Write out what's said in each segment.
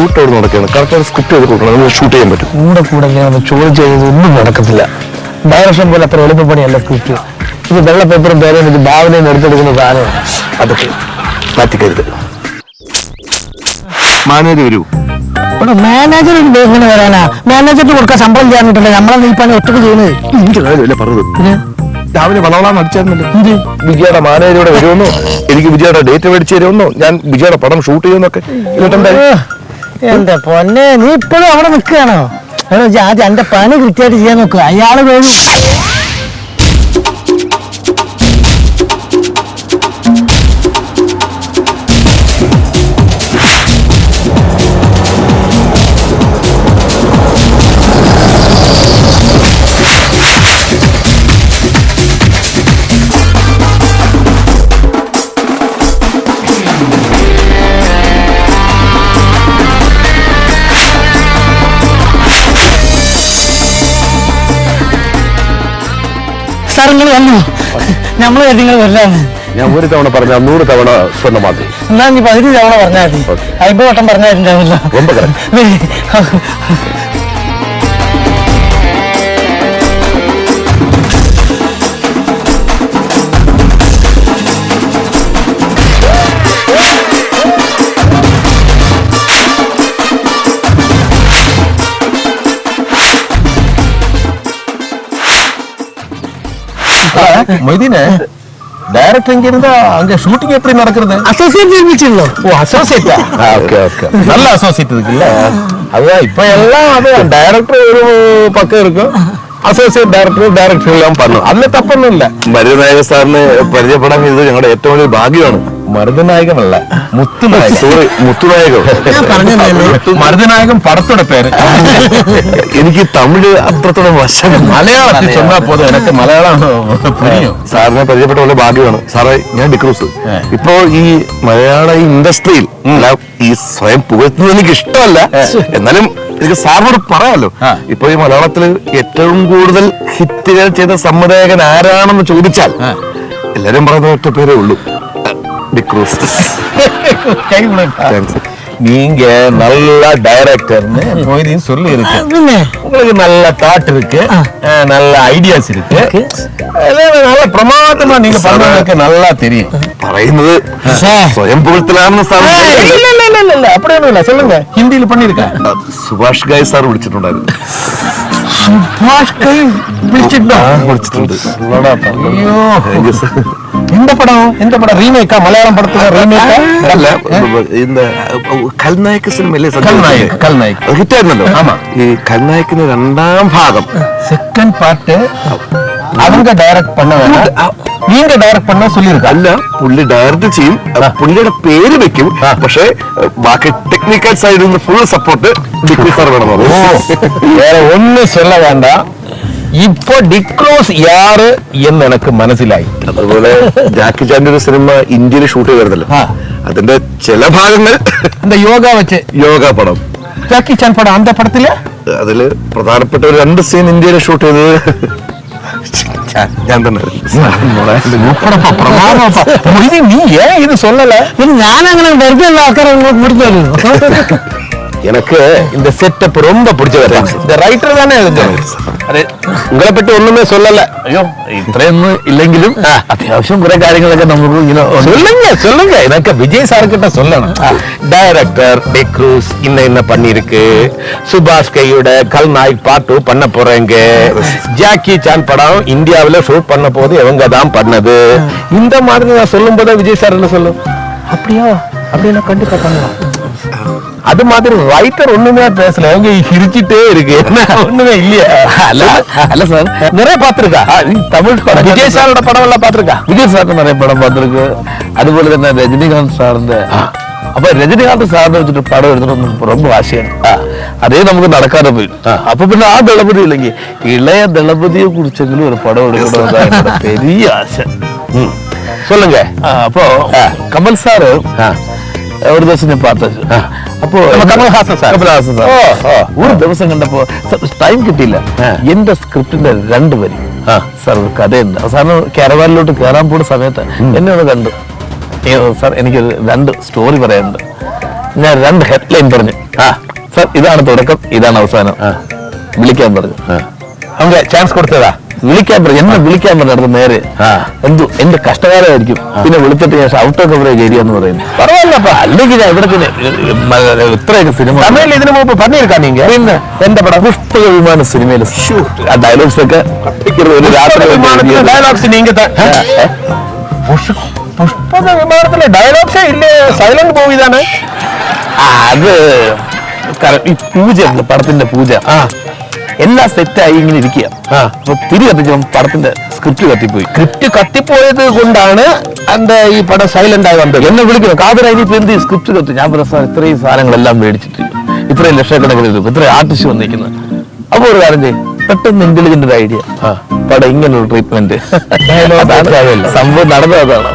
Shoot അവിടെ നടക്കുകയാണ്. Correct script ചെയ്ത് കൊടുക്കണം, നമുക്ക് ഷൂട്ട് ചെയ്യാൻ പറ്റും. കൂടെ ചോദ്യം ചെയ്തതൊന്നും നടക്കത്തില്ല. ഡയറക്ഷൻ പോലെ അത്ര എളുപ്പപ്പണിയല്ല സ്ക്രിപ്റ്റ്. ഇത് വെള്ള പേപ്പറും പേരും ഇത് ഭാവനയും എടുത്തെടുക്കുന്ന സാധനമാണ്. അതൊക്കെ മാറ്റിക്കരുത്. മാനേജർ വരൂ. ഇവിടെ മാനേജർ എങ്ങനെ വരാനാ? മാനേജർക്ക് കൊടുക്കാൻ ശമ്പളം ചെയ്യാനിട്ടില്ല, നമ്മളെ ഈ പണി ഒറ്റക്ക് ചെയ്യുന്നത്. എനിക്ക് കാര്യമല്ലേ പറഞ്ഞത്. രാവിലെ വളവളാന്ന് അടിച്ചായിരുന്നല്ലോ. വിജയുടെ മാനേജറോടെ വരുമെന്നോ, എനിക്ക് വിജയുടെ ഡേറ്റ് മേടിച്ചു തരുമെന്നോ, ഞാൻ വിജയുടെ പടം ഷൂട്ട് ചെയ്യുന്നൊക്കെ. എന്റെ പൊന്നെ, നീ ഇപ്പോഴും അവിടെ നിൽക്കുകയാണോ? ആദ്യം എന്റെ പണി കൃത്യമായിട്ട് ചെയ്യാൻ നോക്കുക. അയാള് വരും. സാർ നിങ്ങൾ വന്നു, നമ്മള് നിങ്ങൾ വരില്ലാന്ന്. ഞാൻ ഒരു തവണ പറഞ്ഞ 100 തവണ സ്വന്തമാക്കി. എന്നാ നീ 15 തവണ പറഞ്ഞാൽ മതി. 50 വട്ടം പറഞ്ഞായിട്ടുണ്ടാവില്ല. മൊയ്തീനെ, ഡയറക്ടർ ഇங்க இருந்தா அங்க ஷூட்டிங் எப்படி நடக்குது? அசோசியேட் நிர்மிச்சிரோ. ஓ, அசோசியேட்டா? Okay okay. நல்ல அசோசியேட் இருக்குல்ல. அதான் இப்ப எல்லாம் அது டைரக்டர் ஒரு பக்கம் இருக்கும், അസോസിയേറ്റ് ഡയറക്ടർ എല്ലാം പറഞ്ഞു. അതിന് തപ്പൊന്നുമില്ല. മരുതനായക സാറിന് പരിചയപ്പെടാൻ ഇത് ഞങ്ങളുടെ ഏറ്റവും വലിയ ഭാഗ്യമാണ്. മരുതനായകമല്ല, മുത്തുനായകൻ. സോറി, മുത്തുനായകം. മരുതനായകം പടത്തോടെ പേര്. എനിക്ക് തമിഴ് അത്രത്തോളം വശം. മലയാളത്തിൽ ചെന്നാ പോലെ എനിക്ക് മലയാളം പുരിയും. സാറിനെ പരിചയപ്പെട്ട പോലെ ഭാഗ്യമാണ്. സാറേ, ഞാൻ ഡിക്രൂസ്. ഇപ്പോ ഈ മലയാള ഇൻഡസ്ട്രിയിൽ ഈ സ്വയം പുകഴ്ത്തുന്നത് എനിക്ക് ഇഷ്ടമല്ല, എന്നാലും എനിക്ക് സാറിനോട് പറയാമല്ലോ. ഇപ്പൊ ഈ മലയാളത്തിൽ ഏറ്റവും കൂടുതൽ ഹിറ്റുകൾ ചെയ്ത സംവിധായകൻ ആരാണെന്ന് ചോദിച്ചാൽ എല്ലാരും പറയുന്ന ഒറ്റ പേരേ ഉള്ളൂ, ഡിക്രൂസ്. நீங்க நல்ல டைரக்டர்னு மொய்தீன் சொல்லி இருக்கு. உங்களுக்கு நல்ல தாட் இருக்கு, நல்ல ஐடியாஸ் இருக்கு, நல்ல பிரமாதமா நீங்க பண்றதுக்கு நல்லா தெரியும். പറയുന്നത് സ്വയം പുകഴ്ത്തലാണെന്ന് സാർ. இல்ல அப்படி ஒண்ணும் இல்ல, சொல்லுங்க. ഹിന്ദിയിൽ பண்ணிருக்கேன். സുഭാഷ് ഗായ് സാർ വിളിച്ചിട്ടുണ്ടായിരുന്നു. സുഭാഷ് ഗായ് വിളിച്ചിട്ടുണ്ട്. അയ്യോ, இந்த படம் ரீமேக்கா? மலையாளம் படத்துல ரீமேக்கா? അല്ല, இந்த കൽനായക സിനിമയിലെ கல்நாயக் ഹിറ്റ് ആയിരുന്നല്ലോ. ഈ കൽനായക്കിന് 2ാം ഭാഗം செகண்ட் பார்ட் அவங்க டைரக்ட் பண்ண வேண்டாம், நீங்க டைரக்ட் பண்ண சொல்லிருக்க. അല്ല, പുള്ളി ഡയറക്റ്റ് ചെയ്യും, പുള്ളിയുടെ പേര് വെക്കും, പക്ഷെ ബാക്കി ടെക്നിക്കൽ സൈഡിൽ നിന്ന് ഫുൾ സപ്പോർട്ട് ഡിക്രൂസ് സാർ വേണം. വേറെ ഒന്നും சொல்ல വേண்டாം. ഇപ്പൊ ഡിക്രൂസ് യാറ് എന്ന് എനിക്ക് മനസ്സിലായി. അതുപോലെ ജാക്കി ചാന്റെ ഒരു സിനിമ ഇന്ത്യയിൽ ഷൂട്ട് ചെയ്തിരുന്നല്ലോ, അതിന്റെ ചില ഭാഗങ്ങൾ യോഗ പടം, ജാക്കി ചാൻ പടം. അന്ത പടത്തില് അതില് പ്രധാനപ്പെട്ട ഒരു 2 സീൻ ഇന്ത്യയിൽ ഷൂട്ട് ചെയ്തത് ഞാൻ തന്നെ. നീ ഏൻ ഇത് சொல்லல? ഞാൻ അങ്ങനെ വെറുതെ ആൾക്കാരെ പിടിച്ചു. எனக்கு இந்த செட்டப் ரொம்ப பிடிச்சது. இந்த ரைட்டர் தானே எழுதுறது. உங்களை பற்றி ஒண்ணுமே சொல்லல. ஐயோ, ഇത്രയൊന്നും ഇല്ലെങ്കിലും അത്യാവശ്യം കുറെ കാര്യങ്ങളൊക്കെ നമുക്ക് சொல்லுங்க. எனக்கு விஜய் சார் கிட்ட சொல்லணும். டைரக்டர் டிக்ரூஸ் இன்ன பண்ணிருக்கு, சுபாஷ் கையோட கல்நாயக் பார்ட் 2 பண்ண போறேங்க, ஜாக்கி சான் படம் இந்தியாவில ஷூட் பண்ண போது இவங்க தான் பண்ணது. இந்த மாதிரி நான் சொல்லும் போது விஜய் சார் என்ன சொல்லும், அப்படியா? அப்படின்னா கண்டிப்பா பண்ணலாம். அது மாதிரி ரைட்டர் ஒண்ணுமே பேசல, அவங்க சிரிச்சுட்டே இருக்கு, ஒண்ணுமே இல்லையா? அல்ல சார், நிறைய பார்த்திருக்கா தமிழ் படம். விஜய் சாரோட படம் எல்லாம் பார்த்திருக்கா? விஜய் சார் நிறைய படம் பார்த்திருக்கு. അതുപോലെ തന്നെ രജനികാന്ത് സാറിന്റെ. അപ്പൊ രജനികാന്ത് സാറിനെ വെച്ചിട്ട് പടം എടുത്തിട്ട് ரொம்ப ആശയാണ്. അതേ നമുക്ക് നടക്കാതെ പോയി. അപ്പൊ പിന്നെ ആ ദളപതി ഇല്ലെങ്കിൽ ഇളയ ദളപതിയെ കുറിച്ചെങ്കിലും ഒരു പടം എടുക്കണമെന്നാണ് പെരിയ ആശ. சொல்லுங்க. അപ്പോ കമൽ സാറ് ഒരു ദിവസം ഞാൻ പാത്തു. അപ്പോ കമൽഹാസൻ സാർ ഒരു ദിവസം കണ്ടപ്പോ ടൈം കിട്ടിയില്ല. എന്റെ സ്ക്രിപ്റ്റിന്റെ 2 വരി സാർ ഒരു കഥയുണ്ട്. സാറിന് കാരവാനിലോട്ട് കയറാൻ പോകുന്ന സമയത്ത് എന്നെ ഒന്ന് കണ്ടു. സാർ, എനിക്ക് 2 സ്റ്റോറി പറയാനുണ്ട്. ഞാൻ 2 ഹെഡ്ലൈൻ പറഞ്ഞു. സർ ഇതാണ് തുടക്കം, ഇതാണ് അവസാനം, വിളിക്കാൻ പറഞ്ഞു. அவங்க ചാൻസ് കൊടുത്തതാ? വിളിക്കാൻ പറഞ്ഞു, എന്നെ വിളിക്കാൻ പറഞ്ഞു. നേരെ എന്റെ കഷ്ടകാലമായിരിക്കും. പിന്നെ വിളിച്ചിട്ട് ഞാൻ ഔട്ട് ഓഫ് കവറേജ് ഏരിയ എന്ന് പറയുന്നത്. பரவாயில்லப்பா. അല്ലെങ്കിൽ ഞാൻ ഇവിടെ ഇത്രയൊക്കെ സിനിമ തമിഴിൽ ഇതിനു മുമ്പ് பண்ணிருக்கா நீங்க? പിന്നെ എന്റെ പടം പുഷ്പക വിമാന സിനിമയിൽ ആ ഡയലോഗ്സ് ഒക്കെ ഒരു രാത്രി ഡയലോഗ്സ് നീങ്ക പുഷ്പക വിമാനത്തിലെ ഡയലോഗ്സേ ഇല്ലേ? സൈലന്റ് മൂവി ഇതാണ്. അത് ഈ പൂജ, പടത്തിന്റെ പൂജ എല്ലാം സെറ്റായി ഇങ്ങനെ ഇരിക്കുക. അപ്പൊ തിരി കത്തിച്ചപ്പോൾ പടത്തിന്റെ സ്ക്രിപ്റ്റ് കത്തിപ്പോയി. സ്ക്രിപ്റ്റ് കത്തിപ്പോയത് കൊണ്ടാണ് എന്റെ ഈ പടം സൈലന്റ് ആയി വന്നത്. എന്നെ വിളിക്കണം, കാതര ഇനിയിപ്പോ എന്ത് സ്ക്രിപ്റ്റ് കത്തി. ഞാൻ പറയാം സാർ ഇത്രയും സാധനങ്ങളെല്ലാം മേടിച്ചിട്ട് ഇത്രയും ലക്ഷക്കണക്കിന് രൂപ, ഇത്രയും ആർട്ടിസ്റ്റ് വന്നിരിക്കുന്നത്. അപ്പൊ ഒരു കാര്യം ചെയ്യും, പെട്ടെന്ന് ഇന്റലിജന്റ് ഒരു ഐഡിയ, പടം ഇങ്ങനൊരു ട്രീറ്റ്മെന്റ്. സംഭവം നടന്നതാണ്.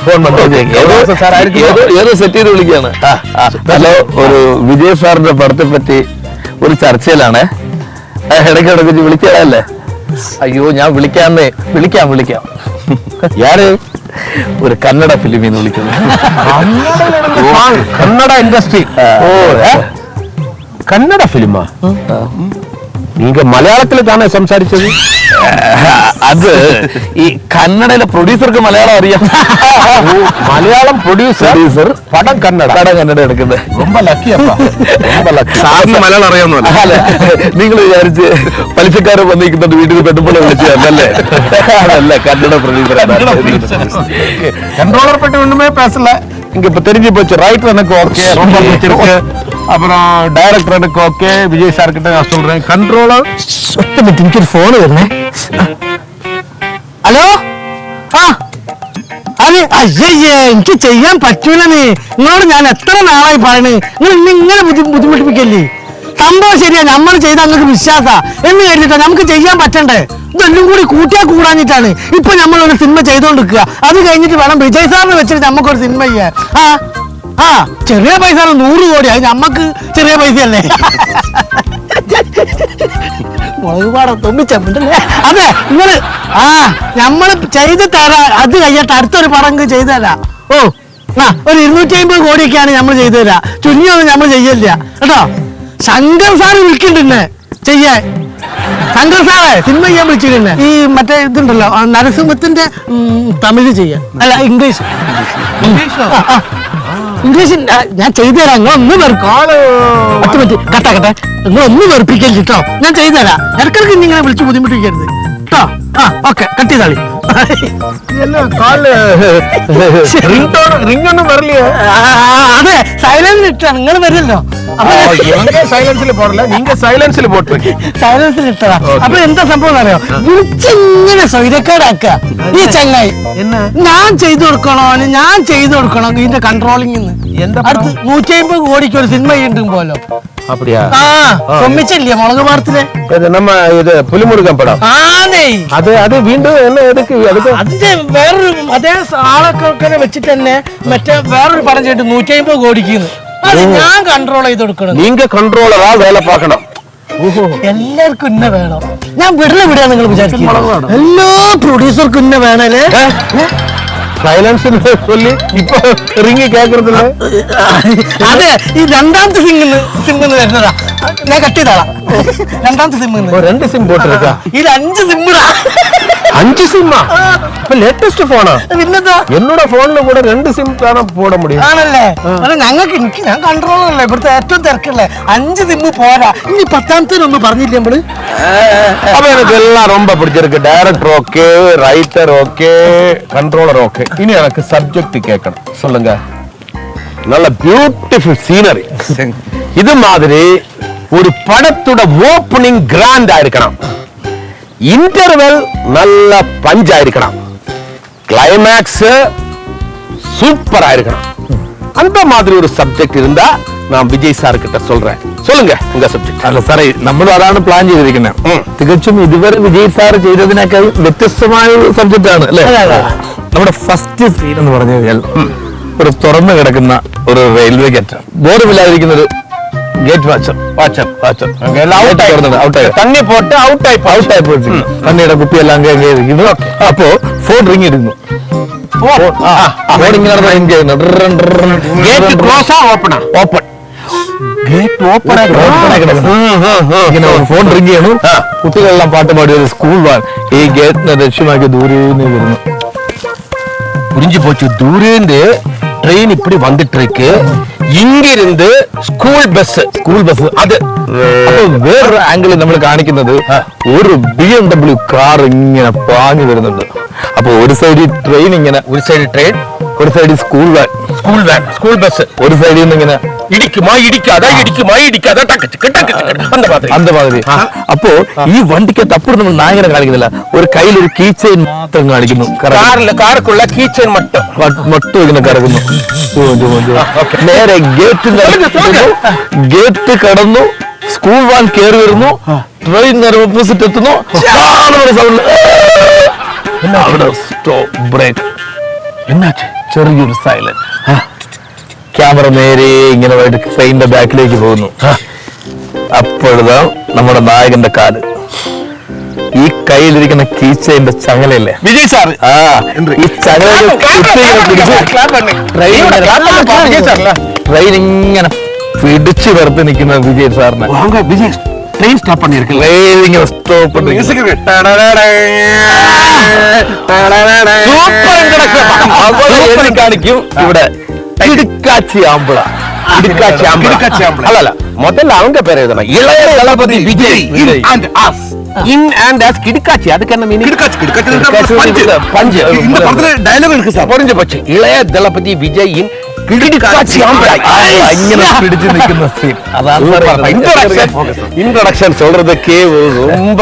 ഫോൺ ഏതോ സെറ്റ് ചെയ്ത് വിളിക്കുകയാണ്. ഹലോ, ഒരു വിജയ് സാറിന്റെ പടത്തെ പറ്റി ഒരു ചർച്ചയിലാണ്. ഇടയ്ക്കിടയ്ക്ക് വിളിക്കാല്ലേ? അയ്യോ ഞാൻ വിളിക്കാം. യാര്? ഒരു കന്നഡ ഫിലിമിൽ നിന്ന് വിളിക്കുന്നു. കന്നഡ ഇൻഡസ്ട്രി. കന്നഡ ഫിലിമാ? നീങ്ക മലയാളത്തിൽ താനേ സംസാരിച്ചത്? അത് ഈ കന്നഡയിലെ പ്രൊഡ്യൂസർക്ക് മലയാളം അറിയാം. മലയാളം പ്രൊഡ്യൂസർ പടം കന്നഡ എടുക്കുന്നത്. ரொம்ப ലക്കിയപ്പാ. സാറിന് മലയാളം അറിയാവുന്നല്ലേ? നിങ്ങൾ വിചാരിച്ച് പലിശക്കാരെ വന്നിരിക്കുന്നുണ്ട് വീട്ടിൽ പെട്ടുമ്പോൾ വിളിച്ചതല്ലേ? അതല്ല, കന്നഡ പ്രൊഡ്യൂസർ. கண்ட்ரோலர் பற்றி ஒண்ணுமே பேசல. இங்க இப்ப தெரிஞ்சு போச்சு. ரைட்டர் எனக்கு ஓகே, ரொம்ப பிடிச்சிருக்கு. அப்புறம் டைரக்டர் எனக்கு ஓகே, விஜய் சார் கிட்ட நான் சொல்றேன். கண்ட்ரோலர் എനിക്കൊരു ഫോണ് വരുന്നേ. ഹലോ, അതെ. അയ്യയ്യേ, എനിക്ക് ചെയ്യാൻ പറ്റൂലെന്ന് നിങ്ങളോട് ഞാൻ എത്ര നാളായി പറയണേ. നിങ്ങൾ ഇങ്ങനെ ബുദ്ധിമുട്ടിപ്പിക്കല്ലേ? സംഭവം ശരിയാ, നമ്മൾ ചെയ്ത നിങ്ങൾക്ക് വിശ്വാസ എന്ന് കരുതിട്ടാ നമുക്ക് ചെയ്യാൻ പറ്റണ്ടേ? ഇതെല്ലാം കൂടി കൂടാഞ്ഞിട്ടാണ് ഇപ്പൊ നമ്മളൊരു സിനിമ ചെയ്തോണ്ടിരിക്കുക. അത് കഴിഞ്ഞിട്ട് വേണം വിജയ് സാറിന് വെച്ചിട്ട് നമുക്കൊരു സിനിമ ചെയ്യാൻ. ചെറിയ പൈസ 100 കോടി, അത് നമ്മക്ക് ചെറിയ പൈസയല്ലേ? മുളക് പാടം തുമ്പിച്ചല്ലേ? അതെ, നിങ്ങള് നമ്മള് ചെയ്ത് തരാ. അത് കഴിഞ്ഞിട്ട് അടുത്തൊരു പടം ചെയ്തു തരാം. ഒരു 250 കോടിയൊക്കെയാണ് നമ്മൾ ചെയ്തു തരാം. ചുന്നിയൊന്നും നമ്മൾ ചെയ്യില്ല കേട്ടോ. ശങ്കർ സാറ് വിളിക്കുന്നുണ്ട് ചെയ്യാൻ. ശങ്കർ സാറേ സിനിമ ചെയ്യാൻ വിളിച്ചിട്ടുണ്ട്. ഈ മറ്റേ ഇതുണ്ടല്ലോ നരസിംഹത്തിന്റെ തമിഴ് ചെയ്യാൻ, അല്ല ഇംഗ്ലീഷ്. ഞാൻ ചെയ്തു തരാം. നിങ്ങൾ ഒന്ന് കട്ടെ നിങ്ങൾ ഒന്ന് വെറുപ്പിക്കരുത് കേട്ടോ. ഞാൻ ചെയ്തു തരാം. ഇടക്കിടക്ക് ഇങ്ങനെ വിളിച്ച് ബുദ്ധിമുട്ടിക്കരുത് കേട്ടോ. Okay, cut ചെയ്താളി. റിംഗ് ഒന്നും വരില്ലേ? അതെ, സൈലൻസിൽ ഇട്ടാണ്. നിങ്ങൾ വരില്ലല്ലോ. സൈലൻസിൽ പോടില്ല, നീങ്ക സൈലൻസിൽ പോട്ടിருக்கு. സൈലൻസിൽ ഇട്ടതാ. അപ്പൊ എന്താ സംഭവം അറിയോ? വിളിച്ചിങ്ങനെ സ്വൈരക്കേടാക്ക ഈ ചങ്ങായി. ഞാൻ ചെയ്തു കൊടുക്കണോ ഇതിന്റെ കൺട്രോളിംഗ്. 150 കോടിക്ക് ഒരു സിനിമ ചെയ്യണ്ടും പോലോ. அப்படியா? കൊമ്മിച്ചല്ലേ മുളക് പാടത്തിലെ நம்ம இது புலிமுருகன் படம். അത് വീണ്ടും അതിന്റെ വേറൊരു അതേ ആളൊക്കെ വെച്ചിട്ട് തന്നെ മറ്റേ വേറൊരു പടം ചെയ്തിട്ട് 150 കോടിക്ക്. അത് ഞാൻ കൺട്രോൾ ചെയ്ത് കൊടുക്കണം. നീങ്ക കൺട്രോളറാ വേല പാക്കണം. എല്ലാവർക്കും ഇന്ന വേണം. ഞാൻ വിടാ നിങ്ങൾ വിചാരിക്കും. എല്ലാ പ്രൊഡ്യൂസർക്കും ഇന്ന വേണല്ലേ? സൈലൻസ് ചൊല്ലി ഇപ്പൊ റിങ് കേൾക്കുന്നില്ല. അതെ, ഈ രണ്ടാമത്തെ സിമ്മിന്ന് വരുന്നതാ. ഞാൻ കട്ട് ചെയ്താളാ. രണ്ടാമത്തെ സിമ്മിന്ന് 2 സിം പോട്ടിരിക്ക. ഇത് 5 സിമ്മിടാ. 5 സിമ്മാ? ലേറ്റസ്റ്റ് ഫോണാ? പിന്നെന്താ, എന്നോട് ഫോണിൽ കൂടെ 2 സിം കാണാൻ പോടാൻ മുടിയും ആണല്ലേ? ഞാൻ കൺട്രോളല്ലേ ഇവിടുത്തെ ഏറ്റവും തിരക്കല്ലേ. 5 സിമ്മ് പോരാ. ഇനി 10ാമത്തെ പറഞ്ഞില്ലേ നമ്മള്? അപ്പൊ എനിക്ക് എല്ലാം ரொம்ப പിടിച്ചിருக்கு. Director okay, writer okay, controller okay. ഇനി എനിക്ക് സബ്ജക്ട് കേൾക്കണം. சொல்லுங்க. நல்ல பியூட்டிஃபுல் சீனரி. இது மாதிரி ஒரு படத்தோட ஓப்பனிங் கிராண்டா இருக்கணும். இன்டர்வெல் நல்ல பஞ்சா இருக்கணும். கிளைமேக்ஸ் சூப்பரா இருக்கணும். அந்த மாதிரி ஒரு சப்ஜெக்ட் இருந்தா நான் விஜய் சார் கிட்ட சொல்றேன். சொல்லுங்க உங்க സബ്ജക്ട്. അല്ല സാറേ, നമ്മളും അതാണ് പ്ലാൻ ചെയ്തിരിക്കുന്നത്. തികച്ചും ഇതുവരെ വിജയ് സാർ ചെയ്തതിനേക്കാൾ വ്യത്യസ്തമായ ഒരു സബ്ജക്റ്റ് ആണ് അല്ലേ? നമ്മുടെ ഫസ്റ്റ് സീൻ എന്ന് പറഞ്ഞു കഴിഞ്ഞാൽ ഒരു തുറന്നു കിടക്കുന്ന ഒരു റെയിൽവേ ഗേറ്റ്, ബോർഡില്ലാതിരിക്കുന്ന ഒരു ഗേറ്റ് വാച്ചർ தண்ணி போட்டு அவுட் ஆகி തണ്ണിയുടെ കുപ്പിയെല്ലാം ഇരിക്കുന്നു. അപ്പോ ഫോൺ റിങ് ഇടുന്നു. ഫോൺ ഇങ്ങനെ റിങ് ചെയ്യുന്നു. ഗേറ്റ് ക്ലോസാ ഓപ്പണാ? ഓപ്പൺ. ഗേറ്റ് ഓപ്പൺ ഇങ്ങനെ ഫോൺ റിങ് ചെയ്യണു. കുട്ടികളെല്ലാം പാട്ട് പാടി ഒരു സ്കൂൾ വാൻ ഈ ഗേറ്റിനെ ലക്ഷ്യമാക്കി ദൂരെ വരുന്നു. புரிஞ்சு போச்சு. தூரேந்து ட்ரெயின் இப்படி வந்துட்டு இருக்கு. ഇങ്ങിരുന്ന് സ്കൂൾ ബസ് അത്. അപ്പൊ വേറൊരു ആംഗിളിൽ നമ്മൾ കാണിക്കുന്നത് ഒരു BMW കാർ ഇങ്ങനെ പാഞ്ഞു വരുന്നുണ്ട്. അപ്പൊ ഒരു സൈഡിൽ ട്രെയിൻ ഇങ്ങനെ, ഒരു സൈഡിൽ സ്കൂൾ ബസ് ഒരു സൈഡിൽ നിന്ന് ഇങ്ങനെ ഇടിക്കുമാ ഇടിക്കാതെ அந்த மாதிரி. അപ്പോ ഈ വണ്ടിക്കകത്ത് അപ്പുറം നമ്മൾ നായകനെ കാണിക്കുന്നില്ല, ഒരു കയ്യിൽ ഒരു കീ ചെയിൻ മാത്രം കാണിക്കുന്നു. കാർക്കുള്ള കീ ചെയിൻ മട്ടും ഇങ്ങനെ കറങ്ങുന്നു. നേരെ ഗേറ്റ് കടന്നു, സ്കൂൾ വാൻ കയറി വരുന്നു, ട്രെയിൻ നേരെ ഓപ്പോസിറ്റ് എത്തുന്നു. അവിടെ സ്റ്റോപ്പ്, ബ്രേക്ക്. എന്നാச்சு? ചെറിയൊരു സൈലന്റ്. ക്യാമറ നേരെ ഇങ്ങനെ പോയിട്ട് ട്രെയിനിന്റെ ബാക്കിലേക്ക് പോകുന്നു. അപ്പോഴാ നമ്മുടെ നായകന്റെ കാല് ഈ കയ്യിലിരിക്കുന്ന കീച്ചയിന്റെ ചങ്ങലയില്ലേ വിജയ് സാർ, ഈ ചങ്ങല ട്രെയിൻ ഇങ്ങനെ പിടിച്ചു നിർത്തി നിൽക്കുന്ന വിജയ് സാറിനെ. വിജയ് ട്രെയിൻ സ്റ്റോപ്പ് പണിയിരിക്കും. ട്രെയിൻ ഇങ്ങനെ സ്റ്റോപ്പ് കാണിക്കും. ഇവിടെ ഇടുക്കാച്ചി ആമ്പള. അല്ലല്ല, முதல்ல அவங்க பேர் எழுதணும். இளைய தளபதி Vijay and us. In and us கிடுக்காச்சி. அதுக்கு என்ன மீனிங்? பஞ்சு. இந்த படத்துல டயலாக் இருக்கு சார். புரிஞ்சு போச்சு. இளைய தளபதி விஜயின் கிடுக்காச்சி ஆம்பளை. ഇങ്ങനെ പിടിച്ചു നിൽക്കുന്ന സീൻ. അതാണ് இன்ட்ரோடக்ஷன் சொல்றதுக்கே ரொம்ப